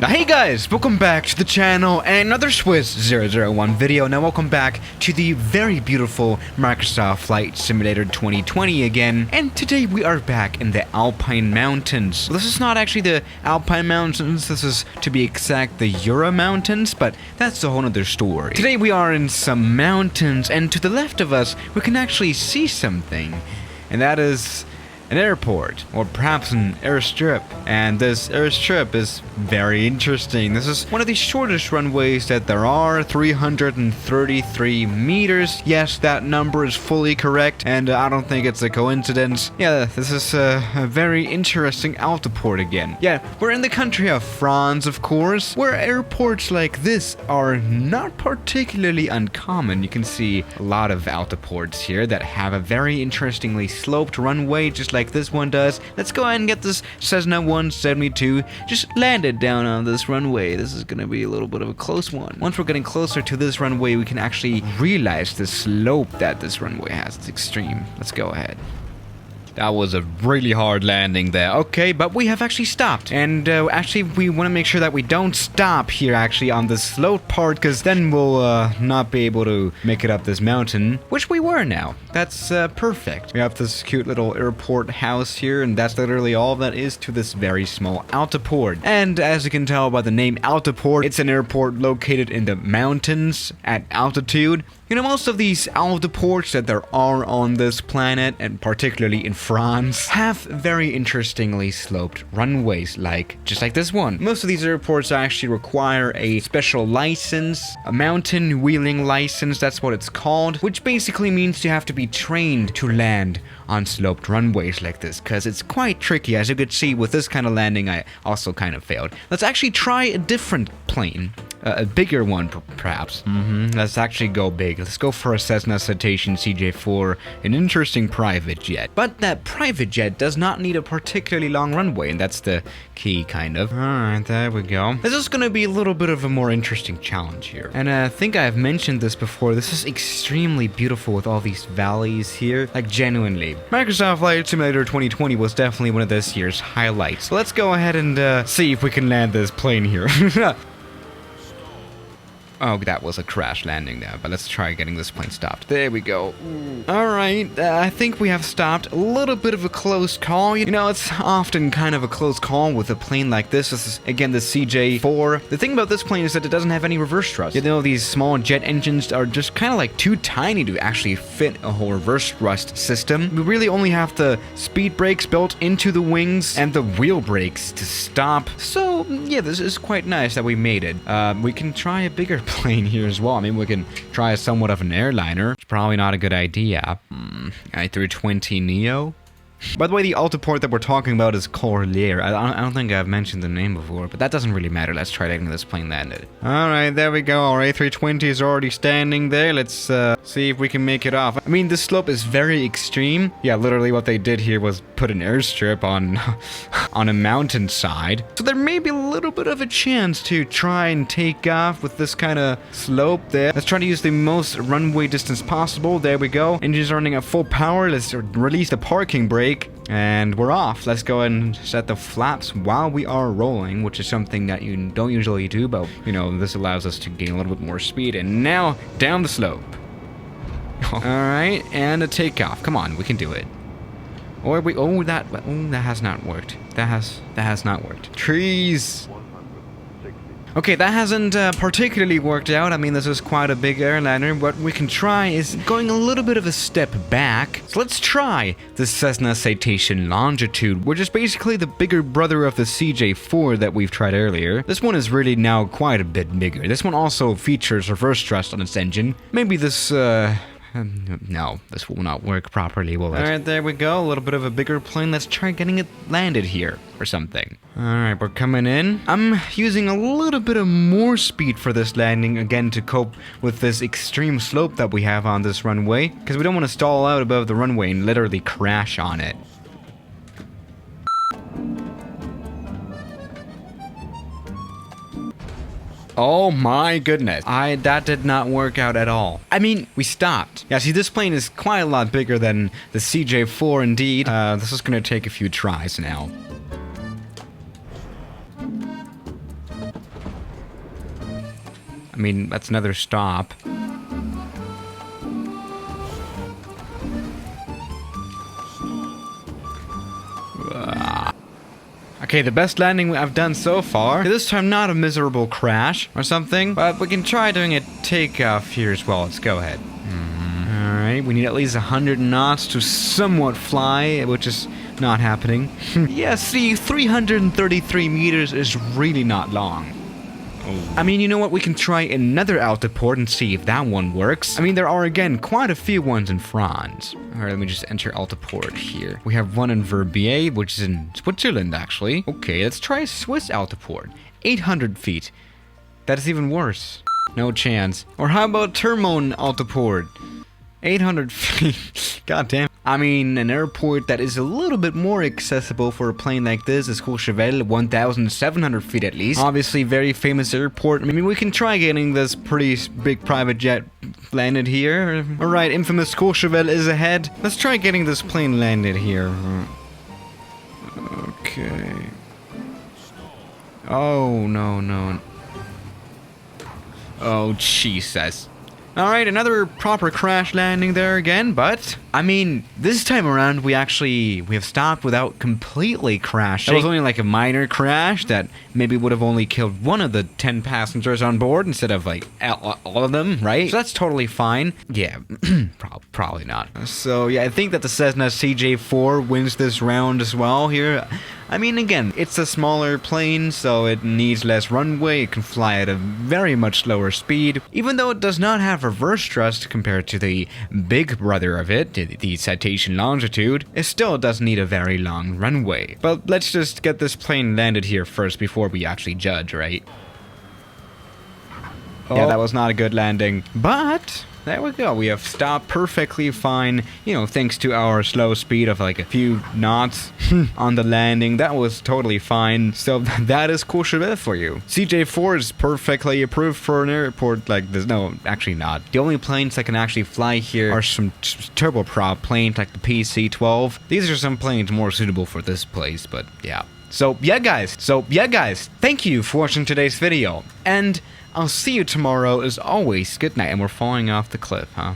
Hey guys, welcome back to the channel and another Swiss 001 video. Now welcome back to the very beautiful Microsoft Flight Simulator 2020 again. And today we are back in the Alpine Mountains. This is not actually the Alpine Mountains, this is to be exact the Jura Mountains, but that's a whole other story. Today we are in some mountains and to the left of us we can actually see something. And that is an airport, or perhaps an airstrip, and this airstrip is very interesting. This is one of the shortest runways that there are, 333 meters. Yes, that number is fully correct, and I don't think it's a coincidence. Yeah, this is a very interesting altiport again. Yeah, we're in the country of France, of course, where airports like this are not particularly uncommon. You can see a lot of altiports here that have a very interestingly sloped runway, just like this one does. Let's go ahead and get this Cessna 172 just landed down on this runway. This is gonna be a little bit of a close one. Once we're getting closer to this runway, we can actually realize the slope that this runway has. It's extreme. Let's go ahead. That was a really hard landing there. Okay, but we have actually stopped. And actually, we want to make sure that we don't stop here actually on the slope part, because then we'll not be able to make it up this mountain, which we were now. That's perfect. We have this cute little airport house here, and that's literally all that is to this very small altiport. And as you can tell by the name altiport, it's an airport located in the mountains at altitude. You know, most of these altiports that there are on this planet, and particularly in France, have very interestingly sloped runways, just like this one. Most of these airports actually require a special license, a mountain wheeling license, that's what it's called, which basically means you have to be trained to land on sloped runways like this, because it's quite tricky. As you could see with this kind of landing, I also kind of failed. Let's actually try a different plane. A bigger one, perhaps. Let's actually go big. Let's go for a Cessna Citation CJ4, an interesting private jet. But that private jet does not need a particularly long runway, and that's the key, kind of. Alright, there we go. This is going to be a little bit of a more interesting challenge here. And I think I've mentioned this before. This is extremely beautiful with all these valleys here. Like, genuinely. Microsoft Flight Simulator 2020 was definitely one of this year's highlights. So let's go ahead and see if we can land this plane here. Oh, that was a crash landing there, but let's try getting this plane stopped. There we go. Alright, I think we have stopped. A little bit of a close call. You know, it's often kind of a close call with a plane like this. This is, again, the CJ4. The thing about this plane is that it doesn't have any reverse thrust. You know, these small jet engines are just kind of like too tiny to actually fit a whole reverse thrust system. We really only have the speed brakes built into the wings and the wheel brakes to stop. So, yeah, this is quite nice that we made it. We can try a bigger plane here as well. I mean, we can try somewhat of an airliner. It's probably not a good idea. A320neo. By the way, the altiport that we're talking about is kohlbrenner. I don't think I've mentioned the name before, but that doesn't really matter. Let's try getting this plane landed. Alright, there we go. Our A320 is already standing there. Let's see if we can make it off. I mean, this slope is very extreme. Yeah, literally what they did here was put an airstrip on on a mountainside. So there may be a little bit of a chance to try and take off with this kind of slope there. Let's try to use the most runway distance possible. There we go. Engines running at full power. Let's release the parking brake. And we're off. Let's go ahead and set the flaps while we are rolling, which is something that you don't usually do, but, you know, this allows us to gain a little bit more speed. And now, down the slope. Alright, and a takeoff. Come on, we can do it. Or we... Oh, that has not worked. That has not worked. Trees! Okay, that hasn't particularly worked out. I mean, this is quite a big airliner. What we can try is going a little bit of a step back. So let's try the Cessna Citation Longitude, which is basically the bigger brother of the CJ4 that we've tried earlier. This one is really now quite a bit bigger. This one also features reverse thrust on its engine. Maybe this, no, this will not work properly, will it? Alright, there we go. A little bit of a bigger plane. Let's try getting it landed here or something. Alright, we're coming in. I'm using a little bit of more speed for this landing, again, to cope with this extreme slope that we have on this runway, because we don't want to stall out above the runway and literally crash on it. Oh my goodness. That did not work out at all. I mean, we stopped. Yeah, see, this plane is quite a lot bigger than the CJ4 indeed. This is gonna take a few tries now. I mean, that's another stop. Okay, the best landing I've done so far. This time not a miserable crash or something, but we can try doing a takeoff here as well. Let's go ahead. Alright, we need at least 100 knots to somewhat fly, which is not happening. Yeah, see, 333 meters is really not long. I mean, you know what? We can try another altiport and see if that one works. I mean, there are, again, quite a few ones in France. Alright, let me just enter altiport here. We have one in Verbier, which is in Switzerland, actually. Okay, let's try a Swiss altiport. 800 feet. That is even worse. No chance. Or how about Termon altiport? 800 feet. God damn. I mean, an airport that is a little bit more accessible for a plane like this is Courchevel, 1,700 feet at least. Obviously, very famous airport. I mean, we can try getting this pretty big private jet landed here. Alright, infamous Courchevel is ahead. Let's try getting this plane landed here. Okay. Oh, no. Oh, Jesus. Alright, another proper crash landing there again, but, I mean, this time around we have stopped without completely crashing. That was only like a minor crash that maybe would have only killed one of the 10 passengers on board instead of like all of them, right? So that's totally fine. Yeah, probably not. So yeah, I think that the Cessna CJ4 wins this round as well here. I mean, again, it's a smaller plane, so it needs less runway. It can fly at a very much slower speed. Even though it does not have reverse thrust compared to the big brother of it, the citation longitude, it still does need a very long runway. But let's just get this plane landed here first before we actually judge, right? Oh. Yeah, that was not a good landing, but there we go. We have stopped perfectly fine, you know, thanks to our slow speed of like a few knots on the landing. That was totally fine. So that is Courchevel for you. CJ4 is perfectly approved for an airport like this. No, actually not. The only planes that can actually fly here are some turboprop planes like the PC-12. These are some planes more suitable for this place, but yeah. So yeah, guys. Thank you for watching today's video. And I'll see you tomorrow as always. Good night. And we're falling off the cliff, huh?